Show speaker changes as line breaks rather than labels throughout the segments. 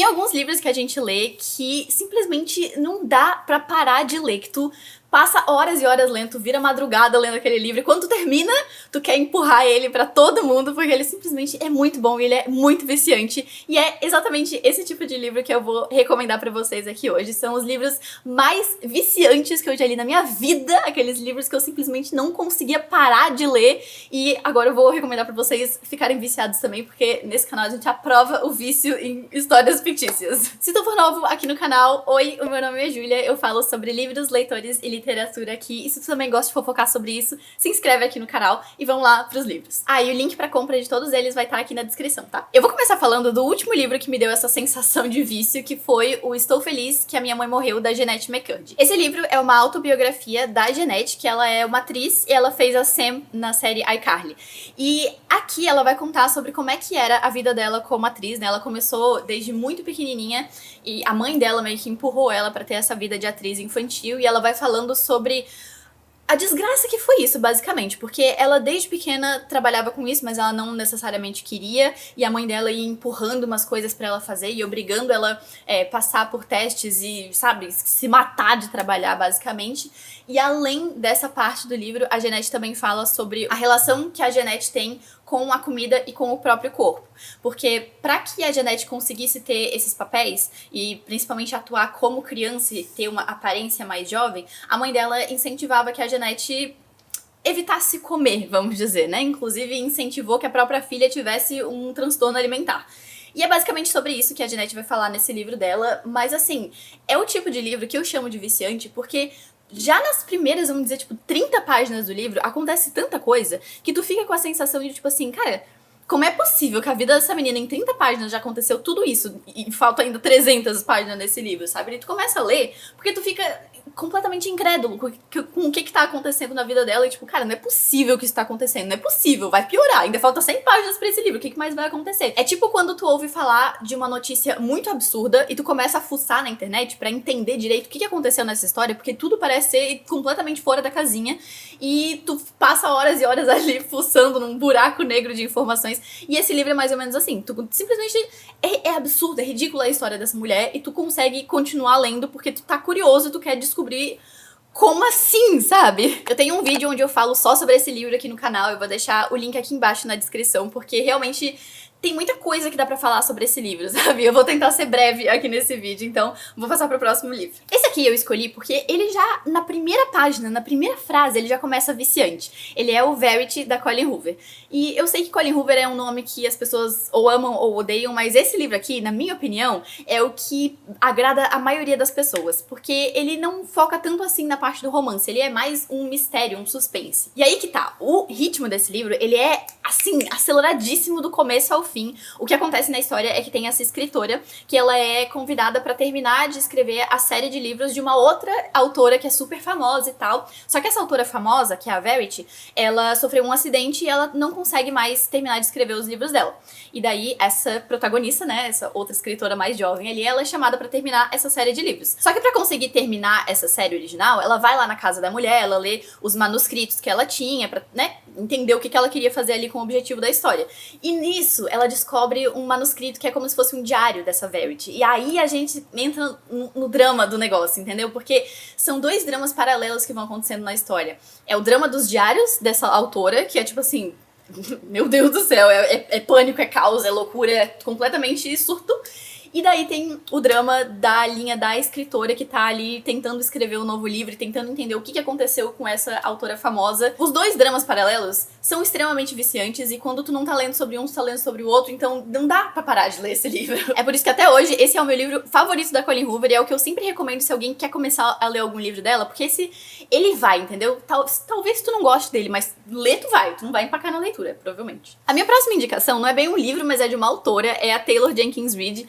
alguns livros que a gente lê que simplesmente não dá pra parar de ler, que tu passa horas e horas lendo, tu vira madrugada lendo aquele livro, e quando tu termina, tu quer empurrar ele pra todo mundo, porque ele simplesmente é muito bom e ele é muito viciante. E é exatamente esse tipo de livro que eu vou recomendar pra vocês aqui hoje. São os livros mais viciantes que eu já li na minha vida, aqueles livros que eu simplesmente não conseguia parar de ler, e agora eu vou recomendar pra vocês ficarem viciados também, porque nesse canal a gente aprova o vício em histórias fictícias. Se tu for novo aqui no canal, oi, o meu nome é Júlia, eu falo sobre livros, leitores e literatura aqui, e se tu também gosta de fofocar sobre isso, se inscreve aqui no canal e vamos lá pros livros. E o link pra compra de todos eles vai estar aqui na descrição, tá? Eu vou começar falando do último livro que me deu essa sensação de vício, que foi o Estou Feliz que a Minha Mãe Morreu, da Jeanette McCurdy. Esse livro é uma autobiografia da Jeanette, que ela é uma atriz e ela fez a Sam na série iCarly. E aqui ela vai contar sobre como é que era a vida dela como atriz, né? Ela começou desde muito pequenininha e a mãe dela meio que empurrou ela pra ter essa vida de atriz infantil, e ela vai falando sobre a desgraça que foi isso, basicamente, porque ela desde pequena trabalhava com isso, mas ela não necessariamente queria, e a mãe dela ia empurrando umas coisas pra ela fazer e obrigando ela passar por testes e, sabe, se matar de trabalhar, basicamente. E além dessa parte do livro, a Jeanette também fala sobre a relação que a Jeanette tem com a comida e com o próprio corpo. Porque pra que a Jeanette conseguisse ter esses papéis, e principalmente atuar como criança e ter uma aparência mais jovem, a mãe dela incentivava que a Jeanette evitasse comer, vamos dizer, né? Inclusive incentivou que a própria filha tivesse um transtorno alimentar. E é basicamente sobre isso que a Jeanette vai falar nesse livro dela, mas assim, é o tipo de livro que eu chamo de viciante porque já nas primeiras, vamos dizer, tipo, 30 páginas do livro, acontece tanta coisa que tu fica com a sensação de, tipo assim, cara, como é possível que a vida dessa menina em 30 páginas já aconteceu tudo isso e falta ainda 300 páginas nesse livro, sabe? E tu começa a ler porque tu fica completamente incrédulo com o que tá acontecendo na vida dela e tipo, cara, não é possível que isso tá acontecendo, não é possível, vai piorar, ainda falta 100 páginas pra esse livro, o que mais vai acontecer? É tipo quando tu ouve falar de uma notícia muito absurda e tu começa a fuçar na internet pra entender direito o que aconteceu nessa história, porque tudo parece ser completamente fora da casinha e tu passa horas e horas ali fuçando num buraco negro de informações. E esse livro é mais ou menos assim, tu simplesmente é absurdo, é ridícula a história dessa mulher e tu consegue continuar lendo porque tu tá curioso, tu quer descobrir como assim, sabe? Eu tenho um vídeo onde eu falo só sobre esse livro aqui no canal, eu vou deixar o link aqui embaixo na descrição, porque realmente tem muita coisa que dá pra falar sobre esse livro, sabe? Eu vou tentar ser breve aqui nesse vídeo, então vou passar pro próximo livro. Esse aqui eu escolhi porque ele já, na primeira página, na primeira frase, ele já começa viciante. Ele é o Verity, da Colleen Hoover. E eu sei que Colleen Hoover é um nome que as pessoas ou amam ou odeiam, mas esse livro aqui, na minha opinião, é o que agrada a maioria das pessoas, porque ele não foca tanto assim na parte do romance, ele é mais um mistério, um suspense. E aí que tá, o ritmo desse livro, ele é, assim, aceleradíssimo do começo ao fim. O que acontece na história é que tem essa escritora que ela é convidada pra terminar de escrever a série de livros de uma outra autora que é super famosa e tal. Só que essa autora famosa, que é a Verity, ela sofreu um acidente e ela não consegue mais terminar de escrever os livros dela. E daí essa protagonista, né, essa outra escritora mais jovem ali, ela é chamada pra terminar essa série de livros. Só que pra conseguir terminar essa série original, ela vai lá na casa da mulher, ela lê os manuscritos que ela tinha pra, né, entender o que ela queria fazer ali com o objetivo da história. E nisso, ela descobre um manuscrito que é como se fosse um diário dessa Verity. E aí a gente entra no drama do negócio, entendeu? Porque são dois dramas paralelos que vão acontecendo na história. É o drama dos diários dessa autora, que é tipo assim, meu Deus do céu, é pânico, é caos, é loucura, é completamente surto. E daí tem o drama da linha da escritora que tá ali tentando escrever um novo livro e tentando entender o que aconteceu com essa autora famosa. Os dois dramas paralelos são extremamente viciantes e quando tu não tá lendo sobre um, tu tá lendo sobre o outro, então não dá pra parar de ler esse livro. É por isso que até hoje esse é o meu livro favorito da Colleen Hoover e é o que eu sempre recomendo se alguém quer começar a ler algum livro dela, porque ele vai, entendeu? Talvez tu não goste dele, mas ler tu não vai empacar na leitura, provavelmente. A minha próxima indicação não é bem um livro, mas é de uma autora, é a Taylor Jenkins Reid.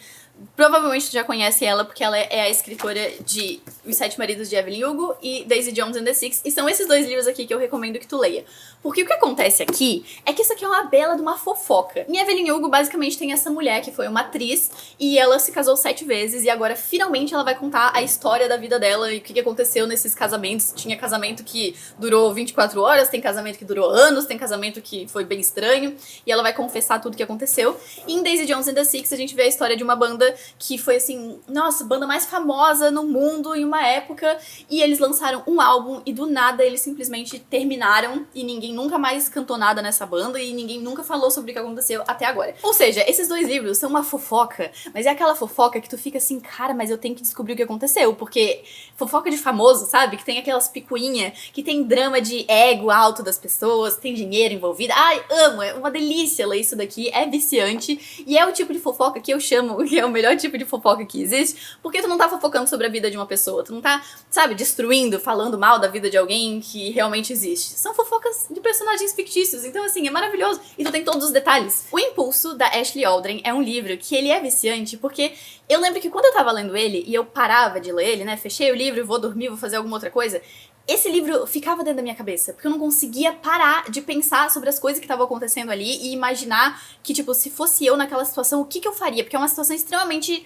Provavelmente tu já conhece ela porque ela é a escritora de Os Sete Maridos de Evelyn Hugo e Daisy Jones and the Six, e são esses dois livros aqui que eu recomendo que tu leia. Porque o que acontece aqui é que isso aqui é uma bela de uma fofoca. Em Evelyn Hugo, basicamente, tem essa mulher que foi uma atriz e ela se casou 7 vezes e agora, finalmente, ela vai contar a história da vida dela e o que aconteceu nesses casamentos. Tinha casamento que durou 24 horas, tem casamento que durou anos, tem casamento que foi bem estranho e ela vai confessar tudo o que aconteceu. E em Daisy Jones and the Six, a gente vê a história de uma banda banda que foi assim, nossa, banda mais famosa no mundo em uma época, e eles lançaram um álbum e do nada eles simplesmente terminaram e ninguém nunca mais cantou nada nessa banda e ninguém nunca falou sobre o que aconteceu até agora. Ou seja, esses dois livros são uma fofoca, mas é aquela fofoca que tu fica assim, cara, mas eu tenho que descobrir o que aconteceu, porque fofoca de famoso, sabe? Que tem aquelas picuinhas, que tem drama de ego alto das pessoas, tem dinheiro envolvido. Ai, amo, é uma delícia ler isso daqui, é viciante, e é o tipo de fofoca que eu chamo, que é o melhor tipo de fofoca que existe, porque tu não tá fofocando sobre a vida de uma pessoa, tu não tá, sabe, destruindo, falando mal da vida de alguém que realmente existe. São fofocas de personagens fictícios, então assim, é maravilhoso, e tu tem todos os detalhes. O Impulso, da Ashley Aldrin, é um livro que ele é viciante, porque eu lembro que quando eu tava lendo ele, e eu parava de ler ele, né, fechei o livro, vou dormir, vou fazer alguma outra coisa, esse livro ficava dentro da minha cabeça, porque eu não conseguia parar de pensar sobre as coisas que estavam acontecendo ali e imaginar que, tipo, se fosse eu naquela situação, o que eu faria? Porque é uma situação extremamente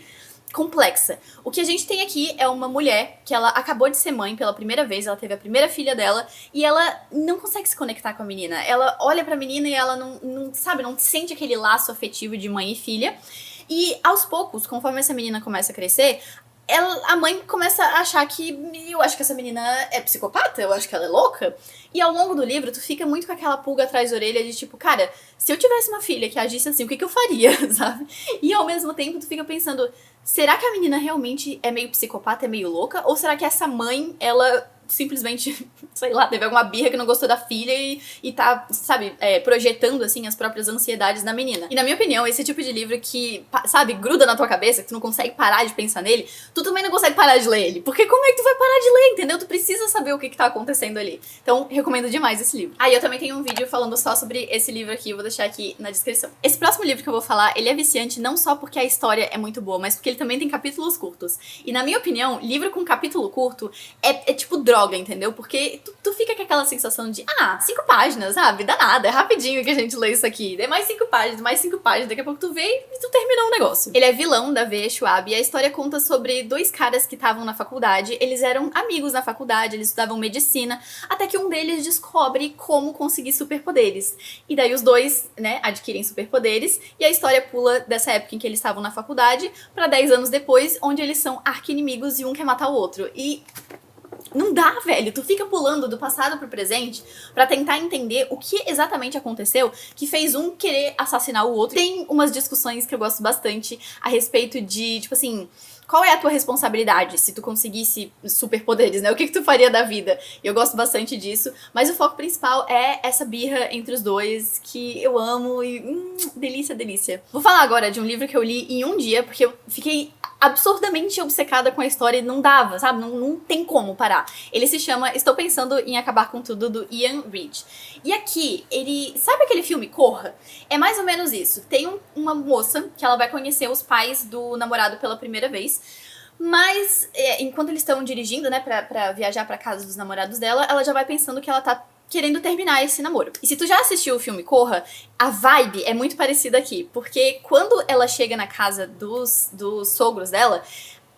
complexa. O que a gente tem aqui é uma mulher que ela acabou de ser mãe pela primeira vez, ela teve a primeira filha dela e ela não consegue se conectar com a menina. Ela olha pra menina e ela não sabe, não sente aquele laço afetivo de mãe e filha. E aos poucos, conforme essa menina começa a crescer, a mãe começa a achar que eu acho que essa menina é psicopata, eu acho que ela é louca. E ao longo do livro, tu fica muito com aquela pulga atrás da orelha de tipo, cara, se eu tivesse uma filha que agisse assim, o que eu faria, sabe? E ao mesmo tempo, tu fica pensando, será que a menina realmente é meio psicopata, é meio louca? Ou será que essa mãe, ela simplesmente, sei lá, teve alguma birra que não gostou da filha e tá, sabe, projetando, assim, as próprias ansiedades da menina. E na minha opinião, esse tipo de livro que, sabe, gruda na tua cabeça, que tu não consegue parar de pensar nele, tu também não consegue parar de ler ele. Porque como é que tu vai parar de ler, entendeu? Tu precisa saber o que tá acontecendo ali. Então, recomendo demais esse livro. Ah, e eu também tenho um vídeo falando só sobre esse livro aqui, eu vou deixar aqui na descrição. Esse próximo livro que eu vou falar, ele é viciante não só porque a história é muito boa, mas porque ele também tem capítulos curtos. E na minha opinião, livro com capítulo curto é tipo droga, entendeu? Porque tu fica com aquela sensação de, 5 páginas, sabe? Dá nada, é rapidinho que a gente lê isso aqui. Dê mais 5 páginas, daqui a pouco tu vê e tu terminou o negócio. Ele é vilão da V.E. Schwab e a história conta sobre dois caras que estavam na faculdade, eles eram amigos na faculdade, eles estudavam medicina, até que um deles descobre como conseguir superpoderes. E daí os dois, né, adquirem superpoderes e a história pula dessa época em que eles estavam na faculdade pra 10 anos depois, onde eles são arqui-inimigos e um quer matar o outro. E não dá, velho. Tu fica pulando do passado pro presente pra tentar entender o que exatamente aconteceu que fez um querer assassinar o outro. Tem umas discussões que eu gosto bastante a respeito de, tipo assim, qual é a tua responsabilidade se tu conseguisse superpoderes, né? O que tu faria da vida? Eu gosto bastante disso, mas o foco principal é essa birra entre os dois que eu amo e delícia, delícia. Vou falar agora de um livro que eu li em um dia, porque eu fiquei absurdamente obcecada com a história e não dava, sabe? Não tem como parar. Ele se chama Estou Pensando em Acabar com Tudo, do Ian Reid. E aqui, ele... Sabe aquele filme Corra? É mais ou menos isso. Tem uma moça que ela vai conhecer os pais do namorado pela primeira vez, mas enquanto eles estão dirigindo, né, pra viajar pra casa dos namorados dela, ela já vai pensando que ela tá querendo terminar esse namoro. E se tu já assistiu o filme Corra, a vibe é muito parecida aqui, porque quando ela chega na casa dos sogros dela,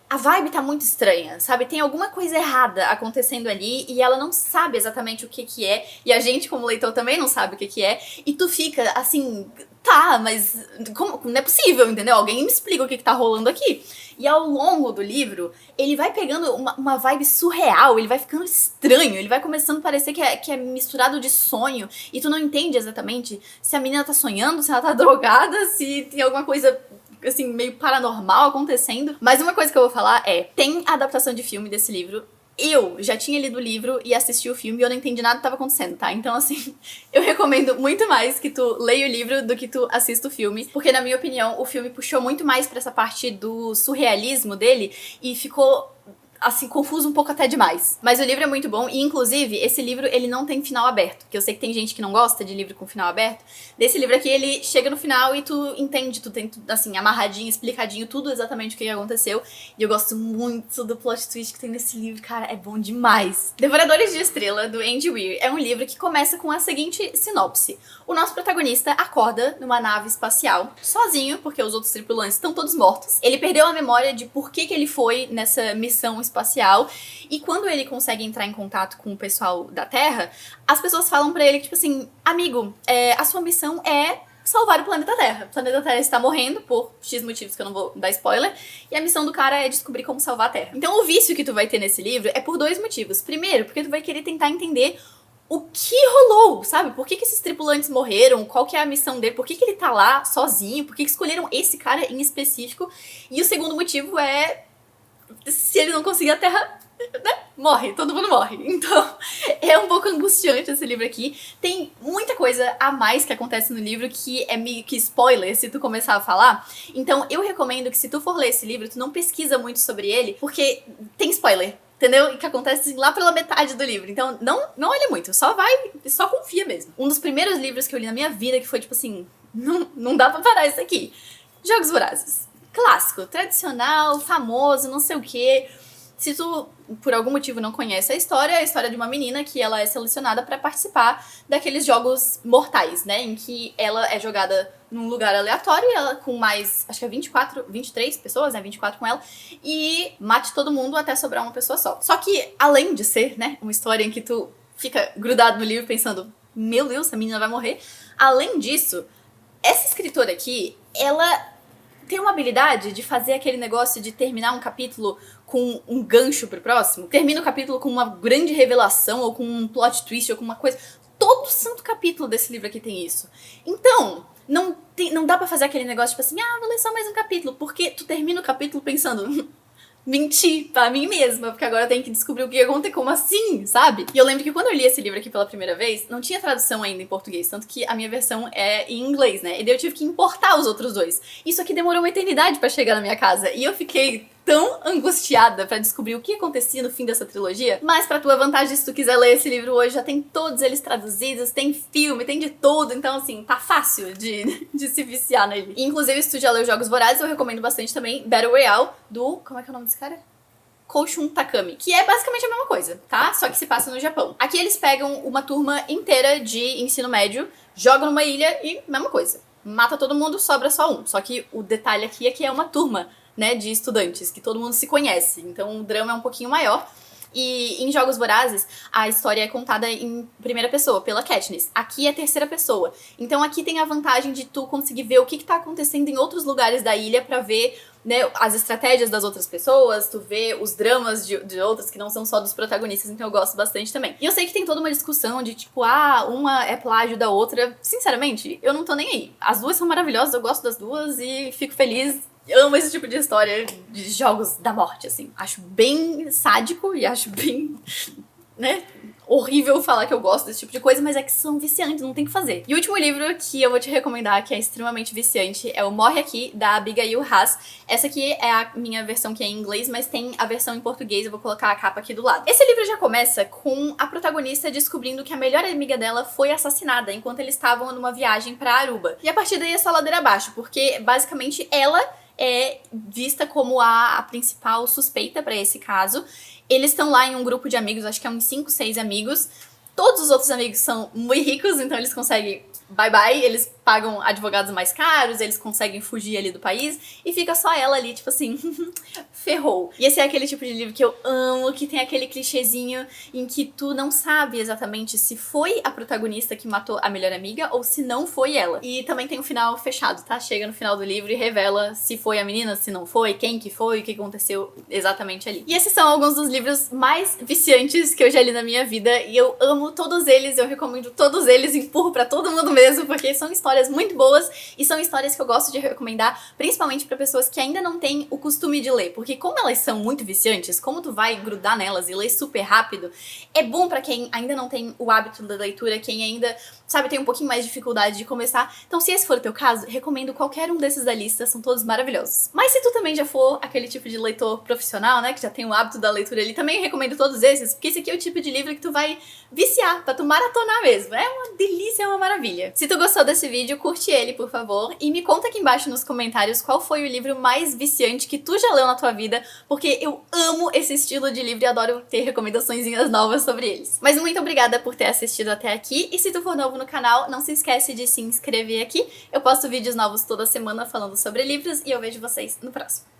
a vibe tá muito estranha, sabe? Tem alguma coisa errada acontecendo ali e ela não sabe exatamente o que que é, e a gente como leitor também não sabe o que que é, e tu fica assim, tá, mas como? Não é possível, entendeu? Alguém me explica o que que tá rolando aqui. E ao longo do livro, ele vai pegando uma vibe surreal, ele vai ficando estranho, ele vai começando a parecer que é misturado de sonho, e tu não entende exatamente se a menina tá sonhando, se ela tá drogada, se tem alguma coisa assim, meio paranormal acontecendo. Mas uma coisa que eu vou falar tem a adaptação de filme desse livro. Eu já tinha lido o livro e assisti o filme e eu não entendi nada que tava acontecendo, tá? Então, assim, eu recomendo muito mais que tu leia o livro do que tu assista o filme, porque, na minha opinião, o filme puxou muito mais pra essa parte do surrealismo dele e ficou assim, confuso um pouco até demais. Mas o livro é muito bom e, inclusive, esse livro, ele não tem final aberto, que eu sei que tem gente que não gosta de livro com final aberto. Desse livro aqui, ele chega no final e tu entende, tu tem tudo, assim, amarradinho, explicadinho, tudo exatamente o que aconteceu. E eu gosto muito do plot twist que tem nesse livro, cara, é bom demais. Devoradores de Estrela, do Andy Weir, é um livro que começa com a seguinte sinopse. O nosso protagonista acorda numa nave espacial, sozinho, porque os outros tripulantes estão todos mortos. Ele perdeu a memória de por que ele foi nessa missão espacial, e quando ele consegue entrar em contato com o pessoal da Terra, as pessoas falam pra ele que, tipo assim, amigo, a sua missão é salvar o planeta Terra. O planeta Terra está morrendo por X motivos que eu não vou dar spoiler, e a missão do cara é descobrir como salvar a Terra. Então o vício que tu vai ter nesse livro é por dois motivos. Primeiro, porque tu vai querer tentar entender o que rolou, sabe? Por que esses tripulantes morreram? Qual que é a missão dele? Por que ele tá lá sozinho? Por que escolheram esse cara em específico? E o segundo motivo é... se ele não conseguir a Terra, né? Morre, todo mundo morre. Então, é um pouco angustiante esse livro aqui. Tem muita coisa a mais que acontece no livro que é meio que spoiler se tu começar a falar. Então, eu recomendo que se tu for ler esse livro, tu não pesquisa muito sobre ele, porque tem spoiler. Entendeu? E que acontece lá pela metade do livro. Então, não olha muito. Só confia mesmo. Um dos primeiros livros que eu li na minha vida, que foi tipo assim, não dá pra parar isso aqui. Jogos Vorazes. Clássico, tradicional, famoso, não sei o quê. Se tu, por algum motivo, não conhece a história de uma menina que ela é selecionada pra participar daqueles jogos mortais, né? Em que ela é jogada num lugar aleatório, ela com mais, acho que é 23 pessoas, né? 24 com ela, e mate todo mundo até sobrar uma pessoa só. Só que, além de ser, né, uma história em que tu fica grudado no livro pensando, meu Deus, essa menina vai morrer. Além disso, essa escritora aqui, ela tem uma habilidade de fazer aquele negócio de terminar um capítulo com um gancho pro próximo. Termina o capítulo com uma grande revelação, ou com um plot twist, ou com uma coisa. Todo santo capítulo desse livro aqui tem isso. Então, não dá pra fazer aquele negócio tipo assim, vou ler só mais um capítulo, porque tu termina o capítulo pensando... mentir pra mim mesma, porque agora eu tenho que descobrir o que aconteceu, como assim, sabe? E eu lembro que quando eu li esse livro aqui pela primeira vez, não tinha tradução ainda em português, tanto que a minha versão é em inglês, né? E daí eu tive que importar os outros dois. Isso aqui demorou uma eternidade pra chegar na minha casa, e eu fiquei tão angustiada pra descobrir o que acontecia no fim dessa trilogia. Mas pra tua vantagem, se tu quiser ler esse livro hoje, já tem todos eles traduzidos, tem filme, tem de tudo, então assim, tá fácil de se viciar nele. E, inclusive, se tu já leu Jogos Vorazes, eu recomendo bastante também Battle Royale, do... como é que é o nome desse cara? Koushun Takami, que é basicamente a mesma coisa, tá? Só que se passa no Japão. Aqui eles pegam uma turma inteira de ensino médio, jogam numa ilha e mesma coisa. Mata todo mundo, sobra só um. Só que o detalhe aqui é que é uma turma, né, de estudantes, que todo mundo se conhece. Então o drama é um pouquinho maior. E em Jogos Vorazes, a história é contada em primeira pessoa, pela Katniss. Aqui é terceira pessoa. Então aqui tem a vantagem de tu conseguir ver o que tá acontecendo em outros lugares da ilha pra ver, né, as estratégias das outras pessoas, tu vê os dramas de outras que não são só dos protagonistas, então eu gosto bastante também. E eu sei que tem toda uma discussão de tipo, uma é plágio da outra. Sinceramente, eu não tô nem aí. As duas são maravilhosas, eu gosto das duas e fico feliz. Eu amo esse tipo de história de jogos da morte, assim. Acho bem sádico e acho bem, né, horrível falar que eu gosto desse tipo de coisa, mas é que são viciantes, não tem o que fazer. E o último livro que eu vou te recomendar, que é extremamente viciante, é o Morre Aqui, da Abigail Haas. Essa aqui é a minha versão que é em inglês, mas tem a versão em português, eu vou colocar a capa aqui do lado. Esse livro já começa com a protagonista descobrindo que a melhor amiga dela foi assassinada enquanto eles estavam numa viagem pra Aruba. E a partir daí é só ladeira abaixo, porque basicamente ela é vista como a principal suspeita pra esse caso. Eles estão lá em um grupo de amigos, acho que é uns 5, 6 amigos. Todos os outros amigos são muito ricos, então eles conseguem bye-bye, eles pagam advogados mais caros, eles conseguem fugir ali do país, e fica só ela ali, tipo assim, ferrou. E esse é aquele tipo de livro que eu amo, que tem aquele clichêzinho em que tu não sabe exatamente se foi a protagonista que matou a melhor amiga ou se não foi ela. E também tem um final fechado, tá? Chega no final do livro e revela se foi a menina, se não foi, quem que foi, o que aconteceu exatamente ali. E esses são alguns dos livros mais viciantes que eu já li na minha vida, e eu amo todos eles, eu recomendo todos eles, empurro pra todo mundo mesmo, porque são histórias muito boas e são histórias que eu gosto de recomendar, principalmente pra pessoas que ainda não têm o costume de ler, porque como elas são muito viciantes, como tu vai grudar nelas e ler super rápido, é bom pra quem ainda não tem o hábito da leitura, quem ainda, sabe, tem um pouquinho mais de dificuldade de começar. Então, se esse for o teu caso, recomendo qualquer um desses da lista, são todos maravilhosos. Mas se tu também já for aquele tipo de leitor profissional, né, que já tem o hábito da leitura ali, também recomendo todos esses, porque esse aqui é o tipo de livro que tu vai viciar, pra tu maratonar mesmo. É uma delícia, é uma maravilha. Se tu gostou desse vídeo, curte ele, por favor, e me conta aqui embaixo nos comentários qual foi o livro mais viciante que tu já leu na tua vida, porque eu amo esse estilo de livro e adoro ter recomendaçõezinhas novas sobre eles. Mas muito obrigada por ter assistido até aqui, e se tu for novo no canal, não se esquece de se inscrever aqui. Eu posto vídeos novos toda semana falando sobre livros, e eu vejo vocês no próximo.